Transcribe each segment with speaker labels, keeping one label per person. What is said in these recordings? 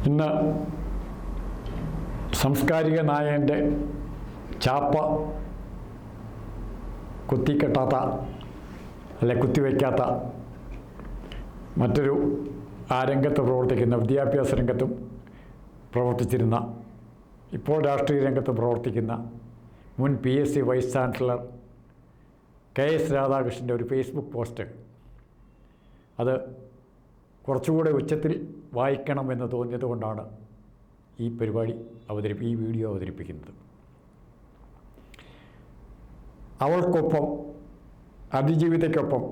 Speaker 1: ഇന്ന് സാംസ്കാരിക നായകൻ്റെ ചാപ്പ കുത്തിക്കെട്ടാത്ത അല്ലെ കുത്തിവെക്കാത്ത മറ്റൊരു ആ രംഗത്ത് പ്രവർത്തിക്കുന്ന വിദ്യാഭ്യാസ രംഗത്തും പ്രവർത്തിച്ചിരുന്ന ഇപ്പോൾ രാഷ്ട്രീയ രംഗത്ത് പ്രവർത്തിക്കുന്ന മുൻ PSC വൈസ് ചാൻസലർ KS രാധാകൃഷ്ണൻ്റെ ഒരു ഫേസ്ബുക്ക് പോസ്റ്റ് അത് കുറച്ചുകൂടെ ഉച്ചത്തിൽ വായിക്കണമെന്ന് തോന്നിയത് കൊണ്ടാണ് ഈ പരിപാടി ഈ വീഡിയോ അവതരിപ്പിക്കുന്നത്. അവൾക്കൊപ്പം അതിജീവിതയ്ക്കൊപ്പം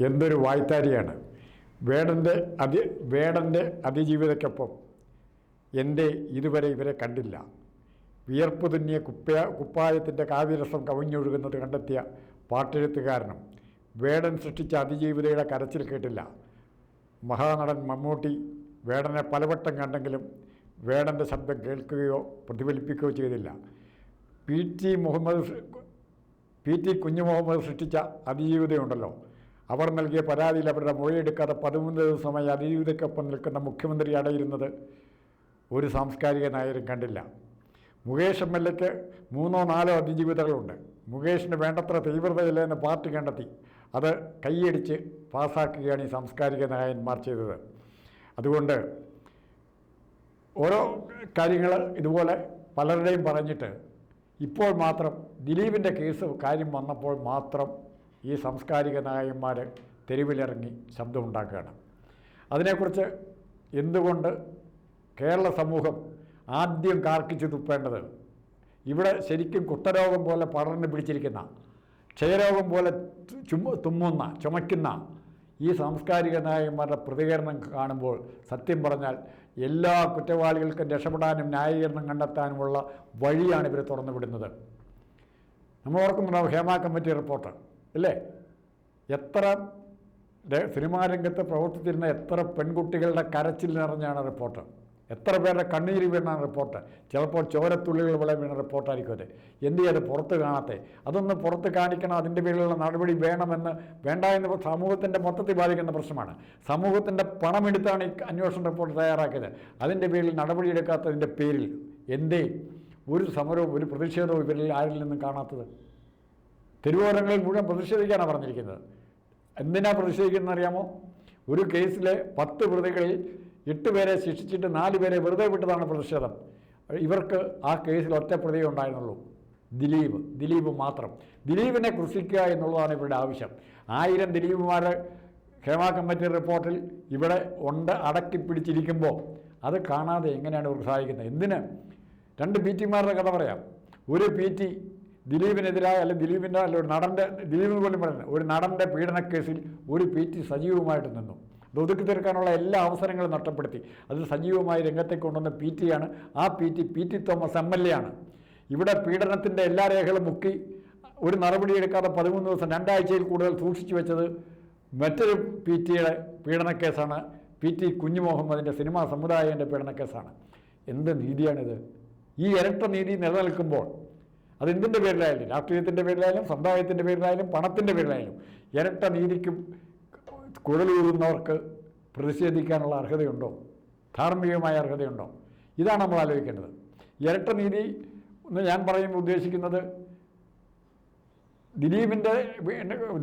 Speaker 1: എന്തൊരു വായ്ത്താരിയാണ്. വേടൻ്റെ അതിജീവിതയ്ക്കൊപ്പം എൻ്റെ ഇതുവരെ ഇവരെ കണ്ടില്ല. വിയർപ്പ് തുന്നിയ കുപ്പായത്തിൻ്റെ കാവ്യരസം കവിഞ്ഞൊഴുകുന്നത് കണ്ടെത്തിയ പാട്ടെഴുത്തുകാരനും വേടൻ സൃഷ്ടിച്ച അതിജീവിതയുടെ കരച്ചിൽ കേട്ടില്ല. മഹാനടൻ മമ്മൂട്ടി വേടനെ പലവട്ടം കണ്ടെങ്കിലും വേടൻ്റെ ശബ്ദം കേൾക്കുകയോ പ്രതിഫലിപ്പിക്കുകയോ ചെയ്തില്ല. PT കുഞ്ഞുമുഹമ്മദ് സൃഷ്ടിച്ച അതിജീവിതയുണ്ടല്ലോ, അവർ നൽകിയ പരാതിയിൽ അവരുടെ മൊഴിയെടുക്കാതെ 13 ദിവസമായി അതിജീവിതയ്ക്കൊപ്പം നിൽക്കുന്ന മുഖ്യമന്ത്രി അടയിരുന്നത് ഒരു സാംസ്കാരിക നായരും കണ്ടില്ല. മുകേഷ് MLAക്ക് 3-4 അതിജീവിതകളുണ്ട്. മുകേഷിന് വേണ്ടത്ര തീവ്രതയില്ലെന്ന് പാർട്ടി കണ്ടെത്തി. അത് കൈയടിച്ച് പാസ്സാക്കുകയാണ് ഈ സാംസ്കാരിക നായകന്മാർ ചെയ്തത്. അതുകൊണ്ട് ഓരോ കാര്യങ്ങൾ ഇതുപോലെ പലരുടെയും പറഞ്ഞിട്ട് ഇപ്പോൾ മാത്രം ദിലീപിൻ്റെ കേസ് കാര്യം വന്നപ്പോൾ മാത്രം ഈ സാംസ്കാരിക നായകന്മാർ തെരുവിലിറങ്ങി ശബ്ദമുണ്ടാക്കുകയാണ്. അതിനെക്കുറിച്ച് എന്തുകൊണ്ട് കേരള സമൂഹം ആദ്യം കാർക്കിച്ചു തുപ്പേണ്ടത്, ഇവിടെ ശരിക്കും കുഷ്ഠരോഗം പോലെ പടർന്നു പിടിച്ചിരിക്കുന്ന, ക്ഷയരോഗം പോലെ ചുമയ്ക്കുന്ന ഈ സാംസ്കാരിക നായകന്മാരുടെ പ്രതികരണം കാണുമ്പോൾ സത്യം പറഞ്ഞാൽ എല്ലാ കുറ്റവാളികൾക്കും രക്ഷപ്പെടാനും ന്യായീകരണം കണ്ടെത്താനുമുള്ള വഴിയാണ് ഇവർ തുറന്നു വിടുന്നത്. നമ്മൾ ഓർക്കുന്നുണ്ടാവും ഹേമ കമ്മിറ്റി റിപ്പോർട്ട് അല്ലേ? എത്ര സിനിമാ രംഗത്ത് പ്രവർത്തിച്ചിരുന്ന എത്ര പെൺകുട്ടികളുടെ കരച്ചിൽ നിറഞ്ഞാണ് റിപ്പോർട്ട്, എത്ര പേരുടെ കണ്ണീര് വീണാണ് റിപ്പോർട്ട്. ചിലപ്പോൾ ചോരത്തുള്ളികൾ പോലെ വീണ റിപ്പോർട്ടായിരിക്കും അത്. എന്ത് ചെയ്ത് പുറത്ത് കാണാത്തെ? അതൊന്ന് പുറത്ത് കാണിക്കണം, അതിൻ്റെ പേരിലുള്ള നടപടി വേണ്ട എന്ന് സമൂഹത്തിൻ്റെ മൊത്തത്തിൽ ബാധിക്കുന്ന പ്രശ്നമാണ്. സമൂഹത്തിൻ്റെ പണമെടുത്താണ് ഈ അന്വേഷണ റിപ്പോർട്ട് തയ്യാറാക്കിയത്. അതിൻ്റെ പേരിൽ നടപടിയെടുക്കാത്തതിൻ്റെ പേരിൽ എന്തേ ഒരു സമരവും ഒരു പ്രതിഷേധവും ഇവരിൽ ആരിൽ നിന്നും കാണാത്തത്? തെരുവോരങ്ങളിൽ മുഴുവൻ പ്രതിഷേധിക്കാനാണ് പറഞ്ഞിരിക്കുന്നത്. എന്തിനാണ് പ്രതിഷേധിക്കുന്നത് അറിയാമോ? ഒരു കേസിലെ 10 പ്രതികളിൽ 8 പേരെ ശിക്ഷിച്ചിട്ട് 4 പേരെ വെറുതെ വിട്ടതാണ് പ്രതിഷേധം. ഇവർക്ക് ആ കേസിൽ ഒറ്റ പ്രതിയേ ഉണ്ടായിരുന്നുള്ളൂ, ദിലീപ് മാത്രം. ദിലീപിനെ ക്രൂശിക്കുക എന്നുള്ളതാണ് ഇവരുടെ ആവശ്യം. 1000 ദിലീപുമാർ ഹേമ കമ്മിറ്റി റിപ്പോർട്ടിൽ ഇവിടെ അടക്കി പിടിച്ചിരിക്കുമ്പോൾ അത് കാണാതെ എങ്ങനെയാണ് ഇവർക്ക് സാധിക്കുന്നത്? എന്തിന്? 2 PT-മാരുടെ കഥ പറയാം. ഒരു PT ദിലീപിനെതിരായ ദിലീപിന് പോലും പറയുന്നത് ഒരു നടൻ്റെ പീഡനക്കേസിൽ ഒരു PT സജീവമായിട്ട് നിന്നു. അത് ഒതുക്കി തീർക്കാനുള്ള എല്ലാ അവസരങ്ങളും നഷ്ടപ്പെടുത്തി. അത് സജീവമായി രംഗത്തേക്ക് കൊണ്ടുവന്ന PT-യാണ്. ആ PT തോമസ് MLA ആണ്. ഇവിടെ പീഡനത്തിൻ്റെ എല്ലാ രേഖകളും മുക്കി ഒരു നടപടിയെടുക്കാതെ 13 ദിവസം 2 ആഴ്ചയിൽ കൂടുതൽ സൂക്ഷിച്ചു വെച്ചത് മറ്റൊരു PT-യുടെ പീഡനക്കേസാണ്. PT കുഞ്ഞുമുഹമ്മദിൻ്റെ cinema സമുദായൻ്റെ പീഡനക്കേസാണ്. എന്ത് നീതിയാണിത്? ഈ ഇരട്ട നീതി നിലനിൽക്കുമ്പോൾ അതെന്തിൻ്റെ പേരിലായാലും, രാഷ്ട്രീയത്തിൻ്റെ പേരിലായാലും, സമുദായത്തിൻ്റെ പേരിലായാലും, പണത്തിൻ്റെ പേരിലായാലും, ഇരട്ട നീതിക്കും കുഴലൂറുന്നവർക്ക് പ്രതിഷേധിക്കാനുള്ള അർഹതയുണ്ടോ? ധാർമ്മികമായ അർഹതയുണ്ടോ? ഇതാണ് നമ്മൾ ആലോചിക്കേണ്ടത്. ഇരട്ട നീതി എന്ന് ഞാൻ പറയുമ്പോൾ ഉദ്ദേശിക്കുന്നത്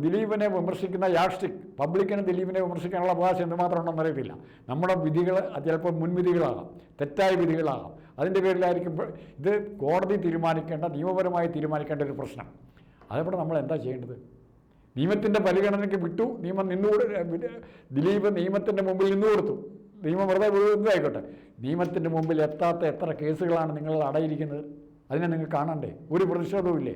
Speaker 1: ദിലീപിനെ വിമർശിക്കുന്ന യാഷ്ടിക് പബ്ലിക്കിന് ദിലീപിനെ വിമർശിക്കാനുള്ള അവകാശം എന്തുമാത്രം ഉണ്ടെന്ന് അറിയത്തില്ല. നമ്മുടെ വിധികൾ ചിലപ്പോൾ മുൻവിധികളാകാം, തെറ്റായ വിധികളാകാം. അതിൻ്റെ പേരിലായിരിക്കും ഇത് കോടതി തീരുമാനിക്കേണ്ട, നിയമപരമായി തീരുമാനിക്കേണ്ട ഒരു പ്രശ്നം. അതേപോലെ നമ്മൾ എന്താ ചെയ്യേണ്ടത്? നിയമത്തിൻ്റെ പരിഗണനയ്ക്ക് വിട്ടു. ദിലീപ് നിയമത്തിൻ്റെ മുമ്പിൽ നിന്നുകൊടുത്തു. നിയമം വെറുതെ എന്തായിക്കോട്ടെ, നിയമത്തിൻ്റെ മുമ്പിൽ എത്താത്ത എത്ര കേസുകളാണ് നിങ്ങൾ അടയിരിക്കുന്നത്? അതിനെ നിങ്ങൾ കാണണ്ടേ? ഒരു പ്രതിഷേധവും ഇല്ലേ?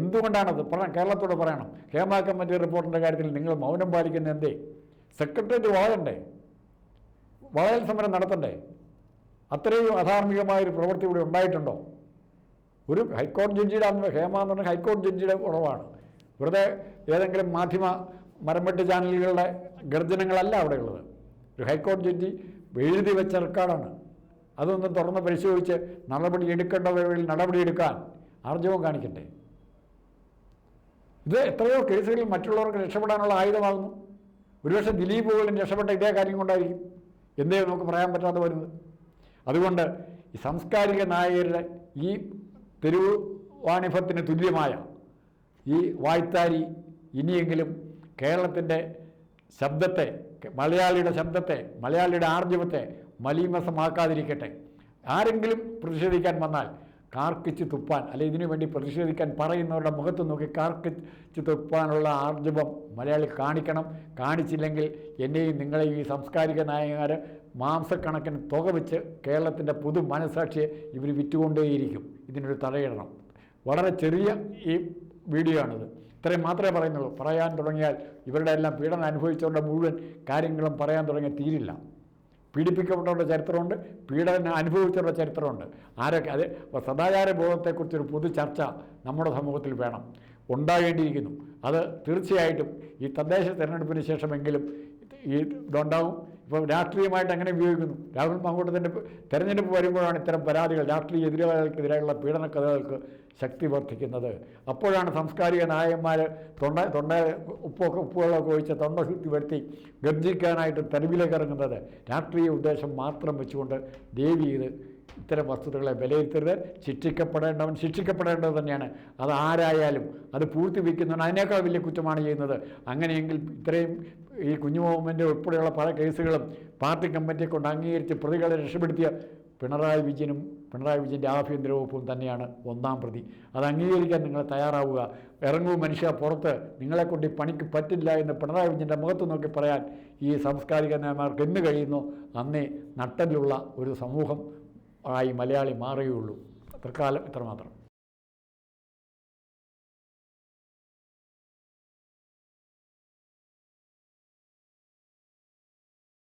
Speaker 1: എന്തുകൊണ്ടാണത്? കേരളത്തോട് പറയണം. ഹേമ കമ്മിറ്റി റിപ്പോർട്ടിൻ്റെ കാര്യത്തിൽ നിങ്ങൾ മൗനം പാലിക്കുന്ന എന്തേ? സെക്രട്ടേറിയറ്റ് വളയൽ സമരം നടത്തണ്ടേ? അത്രയും അധാർമികമായൊരു പ്രവൃത്തി ഇവിടെ ഉണ്ടായിട്ടുണ്ടോ? ഒരു ഹൈക്കോടതി ജഡ്ജിയുടെ ഹേമ എന്ന് പറഞ്ഞാൽ ഹൈക്കോടതി ജഡ്ജിയുടെ കുറവാണ്. വെറുതെ ഏതെങ്കിലും മാധ്യമ മരംവെട്ട് ചാനലുകളുടെ ഗർജനങ്ങളല്ല അവിടെ ഉള്ളത്. ഒരു ഹൈക്കോടതി ജഡ്ജി എഴുതി വെച്ച റെക്കോർഡാണ്. അതൊന്നും തുറന്ന് പരിശോധിച്ച് നടപടിയെടുക്കാൻ ആർജവം കാണിക്കണ്ടേ? ഇത് എത്രയോ കേസുകളിൽ മറ്റുള്ളവർക്ക് രക്ഷപ്പെടാനുള്ള ആയുധമാകുന്നു. ഒരുപക്ഷെ ദിലീപ് പോലും രക്ഷപ്പെട്ട ഇതേ കാര്യം കൊണ്ടായിരിക്കും. എന്തേ നമുക്ക് പറയാൻ പറ്റാതെ വരുന്നത്? അതുകൊണ്ട് ഈ സാംസ്കാരിക നായകരുടെ ഈ തെരുവ് വാണിഭത്തിന് തുല്യമായ ഈ വായ്ത്താരി ഇനിയെങ്കിലും കേരളത്തിൻ്റെ ശബ്ദത്തെ, മലയാളിയുടെ ശബ്ദത്തെ, മലയാളിയുടെ ആർജവത്തെ മലീമസമാക്കാതിരിക്കട്ടെ. ആരെങ്കിലും പ്രതിഷേധിക്കാൻ വന്നാൽ കാർക്കിച്ച് തുപ്പാൻ, അല്ലെ ഇതിനു വേണ്ടി പ്രതിഷേധിക്കാൻ പറയുന്നവരുടെ മുഖത്ത് നോക്കി കാർക്കിച്ച് തുപ്പാനുള്ള ആർജവം മലയാളി കാണിക്കണം. കാണിച്ചില്ലെങ്കിൽ എന്നെയും നിങ്ങളെയും ഈ സാംസ്കാരിക നായകന്മാർ മാംസക്കണക്കിന് തുക വെച്ച് കേരളത്തിൻ്റെ പൊതു മനസ്സാക്ഷിയെ ഇവർ വിറ്റുകൊണ്ടേയിരിക്കും. ഇതിനൊരു തടയിടണം. വളരെ ചെറിയ ഈ വീഡിയോ ആണിത്. ഇത്രയും മാത്രമേ പറയുന്നുള്ളൂ. പറയാൻ തുടങ്ങിയാൽ ഇവരുടെ എല്ലാം പീഡനം അനുഭവിച്ചവരുടെ മുഴുവൻ കാര്യങ്ങളും പറയാൻ തുടങ്ങിയാൽ തീരില്ല. പീഡിപ്പിക്കപ്പെട്ടവരുടെ ചരിത്രമുണ്ട്, പീഡനം അനുഭവിച്ചവരുടെ ചരിത്രമുണ്ട്. ആരൊക്കെ അത് സദാചാര ബോധത്തെക്കുറിച്ചൊരു പൊതു ചർച്ച നമ്മുടെ സമൂഹത്തിൽ വേണം, ഉണ്ടാകേണ്ടിയിരിക്കുന്നു. അത് തീർച്ചയായിട്ടും ഈ തദ്ദേശ തിരഞ്ഞെടുപ്പിന് ശേഷമെങ്കിലും ഈ ഇതുണ്ടാവും. ഇപ്പോൾ രാഷ്ട്രീയമായിട്ട് എങ്ങനെ ഉപയോഗിക്കുന്നു? രാഹുൽ മാങ്കൂട്ടത്തിൻ്റെ തെരഞ്ഞെടുപ്പ് വരുമ്പോഴാണ് ഇത്തരം പരാതികൾ, രാഷ്ട്രീയ എതിരാളികൾക്കെതിരായുള്ള പീഡന കഥകൾക്ക് ശക്തി വർദ്ധിക്കുന്നത്. അപ്പോഴാണ് സാംസ്കാരിക നായകന്മാർ ഉപ്പുവെള്ളമൊക്കെ ഒഴിച്ച് തൊണ്ട ശുദ്ധി വരുത്തി ഗർജിക്കാനായിട്ട് തെരുവിലേക്ക് ഇറങ്ങുന്നത്. രാഷ്ട്രീയ ഉദ്ദേശം മാത്രം വെച്ചുകൊണ്ട് ദേവി ഇത് ഇത്തരം വസ്തുതകളെ വിലയിരുത്തരുത്. ശിക്ഷിക്കപ്പെടേണ്ടവൻ ശിക്ഷിക്കപ്പെടേണ്ടത് തന്നെയാണ്. അത് ആരായാലും അത് പൂഴ്ത്തിവെക്കുന്നവൻ അതിനേക്കാൾ വലിയ കുറ്റമാണ് ചെയ്യുന്നത്. അങ്ങനെയെങ്കിൽ ഇത്രയും ഈ കുഞ്ഞു മുഹമ്മദിൻ്റെ ഉൾപ്പെടെയുള്ള പല കേസുകളും പാർട്ടി കമ്മിറ്റിയെ കൊണ്ട് അംഗീകരിച്ച് പ്രതികളെ രക്ഷപ്പെടുത്തിയ പിണറായി വിജയൻ്റെ ആഭ്യന്തര വകുപ്പും തന്നെയാണ് ഒന്നാം പ്രതി. അത് അംഗീകരിക്കാൻ നിങ്ങൾ തയ്യാറാവുക. ഇറങ്ങൂ മനുഷ്യ പുറത്ത്, നിങ്ങളെക്കൊണ്ട് ഈ പണിക്ക് പറ്റില്ല എന്ന് പിണറായി വിജയൻ്റെ മുഖത്ത് നോക്കി പറയാൻ ഈ സാംസ്കാരിക നയന്മാർക്ക് എന്ന് കഴിയുന്നു അന്നേ നട്ടലുള്ള ഒരു സമൂഹം ആയി മലയാളി മാറുകയുള്ളൂ. തൽക്കാലം ഇത്രമാത്രം.